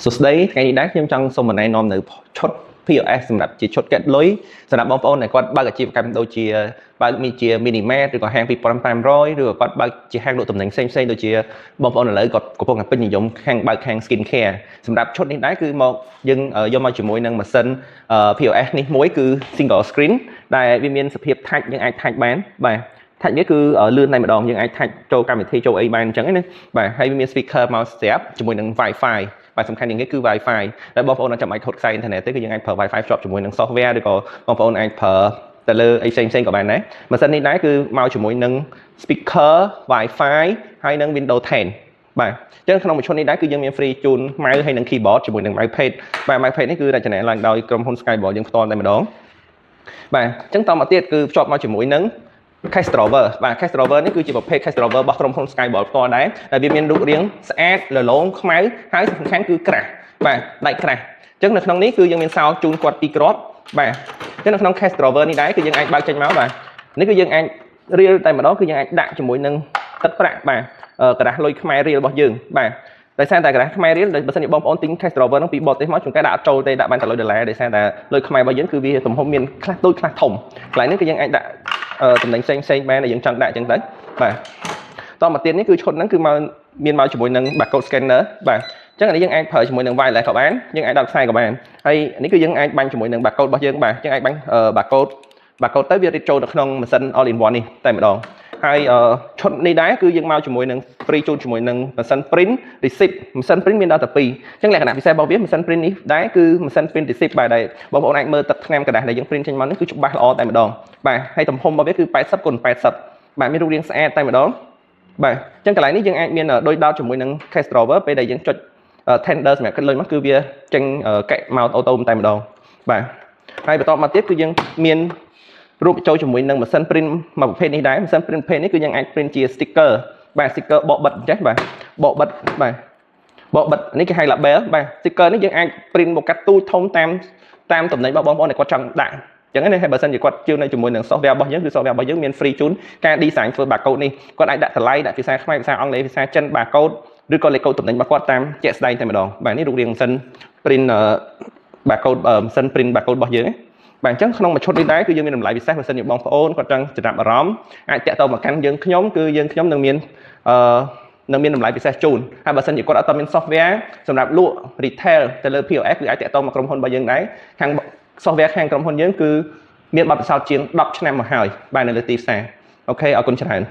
សួស្តីថ្ងៃនេះដែរខ្ញុំចង់សូមណែនាំនៅឈុត POS សម្រាប់ជាឈុតកាត់លុយសម្រាប់បងប្អូនដែលគាត់បើកអាជីវកម្មដូចជាបើកមានជា Minimat ឬក៏ហាង2500ឬក៏គាត់បើកជាហាងលក់ទំនិញផ្សេងៗដូចជាបងប្អូនឥឡូវគាត់កំពុងតែពេញនិយមខាងបើកខាង Skin Care សម្រាប់ឈុតនេះដែរគឺមកយើងយកមកជាមួយនឹងម៉ាស៊ីន POS នេះមួយគឺ Single Screen ដែលវាមានសភាព Touch យើងអាច Touch បានបាទថាច់វាគឺលឿនតែម្ដងយើងអាចថាច់ចូលកម្មវិធីចូលអីបានអញ្ចឹងណាបាទហើយវាមាន speaker មកស្រាប់ជាមួយនឹង Wi-Fi បាទសំខាន់ជាងនេះគឺ Wi-Fi ដែលបងប្អូនអាចចាំបាច់ថតខ្សែអ៊ីនធឺណិតទេគឺយើងអាចប្រើ Wi-Fi ភ្ជាប់ជាមួយនឹង software ឬក៏បងប្អូនអាចប្រើទៅលើអីផ្សេងៗក៏បានដែរម៉ាស៊ីននេះដែរគឺមកជាមួយនឹង speaker Wi-Fi ហើយនឹង Windows 10បាទអញ្ចឹងក្នុងមួយឈុតនេះដែរគឺយើងមាន free ជូន mouse ហើយនឹង keyboard ជាមួយនឹង mousepad បាទ mousepad នេះគឺរចនាឡើងដោយក្រុមហ៊ុន Skyboard យើងផ្ទាល់តែម្ដងបាទអញ្ចឹងតមកទៀតគឺភ្ជាប់មកជាមួយនឹងCase Driver បាទ Case Driver នេះគឺជាប្រភេទ Case Driver របស់ក្រុមហ៊ុន Skyboard ផ្ទាល់ដែរដែលវាមានរូបរាងស្អាតរលោងខ្មៅហើយសំខាន់គឺក្រាស់បាទដាច់ក្រាស់អញ្ចឹងនៅក្នុងនេះគឺយើងមានសោជូនគាត់2គ្រាប់បាទអញ្ចឹងនៅក្នុង Case Driver នេះដែរគឺយើងអាចបើកចេញមកបាទនេះគឺយើងអាចរៀលតែម្ដងគឺយើងអាចដាក់ជាមួយនឹងទឹកប្រាក់បាទกระดาษលុយខ្មែររៀលរបស់យើងបាទដោយសារតែกระดาษខ្មែររៀលបើសិនជាបងប្អូនទិញ Case Driver ហ្នឹងពីបរទេសមកជួនកាលដាក់អត់ចូលទេដាក់បានតែ$1ដោយសារតែលុយខ្មែររបស់យើងគឺវាទំហំមានខ្លះតូចខ្លះធំកន្លែងនេះគឺយើងអាចដាក់តំណែងផ្សេងៗបានដែលយើងចង់ដាក់អញ្ចឹងទៅបាទតមកទៀតនេះគឺឈុតហ្នឹងគឺមកមានមកជាមួយនឹង barcode scanner បាទអញ្ចឹងអានេះយើងអាចប្រើជាមួយនឹង wireless ក៏បានយើងអាចដោតខ្សែក៏បានហើយនេះគឺយើងអាចបាញ់ជាមួយនឹង barcode របស់យើងបាទយើងអាចបាញ់ barcode ទៅវារៀបចូលនៅក្នុងម៉ាស៊ីន all in one នេះតែម្ដងហើយឈុតនេះដែរគឺយើងមកជាមួយនឹង free ជូនជាមួយនឹងម៉ាស៊ីន print receipt ម៉ាស៊ីន print មានដល់តែ2អញ្ចឹងលក្ខណៈពិសេសរបស់វាម៉ាស៊ីន print នេះដែរគឺម៉ាស៊ីន print receipt បាទដែលបងប្អូនអាចមើលទឹកថ្នាំกระดาษដែលយើង print ចេញមកនេះគឺច្បាស់ល្អតែម្ដងបាទហើយទំហំរបស់វាគឺ80 x 80បាទមានរូបរាងស្អាតតែម្ដងបាទអញ្ចឹងកន្លែងនេះយើងអាចមានដូចដោតជាមួយនឹង case drawer ពេលដែលយើងចុច tender សម្រាប់គិតលុយមកគឺវាចេញកែមកអូតូតែម្ដងបាទហើយបន្តមកទៀតគឺយើងមានរូបចូលជាមួយនឹងម៉ាស៊ីន print មួយប្រភេទនេះដែរម៉ាស៊ីន print ប្រភេទនេះគឺយើងអាច print ជា sticker បាទ sticker បកបិទអញ្ចឹងបាទបកបិទបាទបកបិទនេះគេហៅ label បាទ sticker នេះយើងអាច print មកកាត់ទូចធំតាមតំណែងរបស់បងប្អូនដែលគាត់ចង់ដាក់អញ្ចឹងណាហើយបើសិនជាគាត់ជឿនៅជាមួយនឹង software របស់យើងគឺ software របស់យើងមាន free ជូនការ design ធ្វើ barcode នេះគាត់អាចដាក់តម្លៃដាក់ភាសាខ្មែរភាសាអង់គ្លេសភាសាចិន barcode ឬក៏លេខកូដតំណែងរបស់គាត់តាមជាក់ស្ដែងតែម្ដងបាទនេះរូបរាងម៉ាស៊ីន print barcode ម៉ាស៊ីន print barcode របស់យើងបាទអញ្ចឹងក្នុងមួយឈុតនេះដែរគឺយើងមានតម្លៃពិសេសបើសិនជាបងប្អូនគាត់ចង់ចំណាប់អារម្មណ៍អាចតាក់ទងមកកាន់យើងខ្ញុំគឺយើងខ្ញុំនឹងមានតម្លៃពិសេសជូនហើយបើសិនជាគាត់អត់មាន software សម្រាប់លក់ retail ទៅលើ POS គឺអាចតាក់ទងមកក្រុមហ៊ុនរបស់យើងដែរខាង software ខាងក្រុមហ៊ុនយើងគឺមានបទពិសោធន៍ជាង10ឆ្នាំមកហើយបាទនៅលើទីផ្សារអូខេអរគុណច្រើន